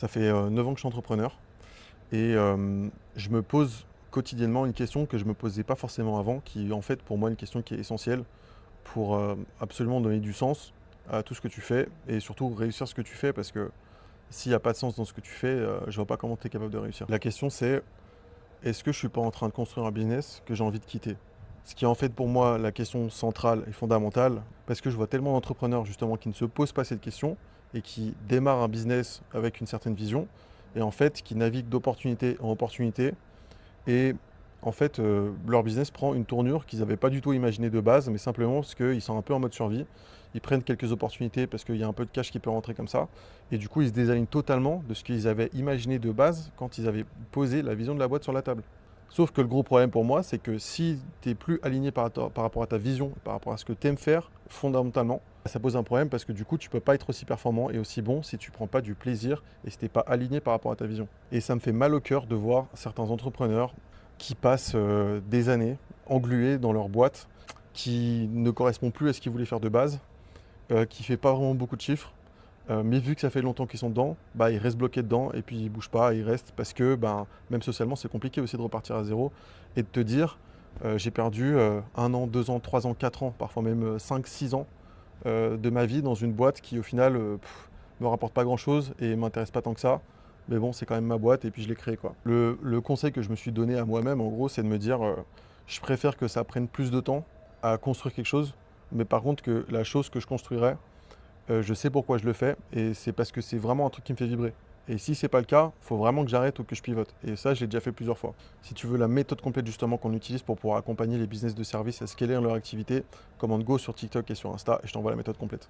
Ça fait 9 ans que je suis entrepreneur et je me pose quotidiennement une question que je me posais pas forcément avant, qui est en fait pour moi une question qui est essentielle pour absolument donner du sens à tout ce que tu fais et surtout réussir ce que tu fais parce que s'il n'y a pas de sens dans ce que tu fais, je vois pas comment tu es capable de réussir. La question c'est est-ce que je suis pas en train de construire un business que j'ai envie de quitter? Ce qui est en fait pour moi la question centrale et fondamentale, parce que je vois tellement d'entrepreneurs justement qui ne se posent pas cette question et qui démarrent un business avec une certaine vision et en fait qui naviguent d'opportunité en opportunité et en fait leur business prend une tournure qu'ils n'avaient pas du tout imaginée de base, mais simplement parce qu'ils sont un peu en mode survie. Ils prennent quelques opportunités parce qu'il y a un peu de cash qui peut rentrer comme ça et du coup ils se désalignent totalement de ce qu'ils avaient imaginé de base quand ils avaient posé la vision de la boîte sur la table. Sauf que le gros problème pour moi, c'est que si tu es plus aligné par rapport à ta vision, par rapport à ce que tu aimes faire fondamentalement, ça pose un problème parce que du coup, tu peux pas être aussi performant et aussi bon si tu prends pas du plaisir et si tu n'es pas aligné par rapport à ta vision. Et ça me fait mal au cœur de voir certains entrepreneurs qui passent des années englués dans leur boîte, qui ne correspond plus à ce qu'ils voulaient faire de base, qui fait pas vraiment beaucoup de chiffres. Mais vu que ça fait longtemps qu'ils sont dedans, bah, ils restent bloqués dedans et puis ils bougent pas, ils restent parce que ben, même socialement, c'est compliqué aussi de repartir à zéro et de te dire j'ai perdu 1 an, 2 ans, 3 ans, 4 ans, parfois même 5, 6 ans de ma vie dans une boîte qui au final me rapporte pas grand chose et m'intéresse pas tant que ça. Mais bon, c'est quand même ma boîte et puis je l'ai créée quoi. Le conseil que je me suis donné à moi-même, en gros, c'est de me dire je préfère que ça prenne plus de temps à construire quelque chose, mais par contre que la chose que je construirai, je sais pourquoi je le fais et c'est parce que c'est vraiment un truc qui me fait vibrer. Et si c'est pas le cas, il faut vraiment que j'arrête ou que je pivote. Et ça, je l'ai déjà fait plusieurs fois. Si tu veux la méthode complète justement qu'on utilise pour pouvoir accompagner les business de service à scaler leur activité, commande Go sur TikTok et sur Insta et je t'envoie la méthode complète.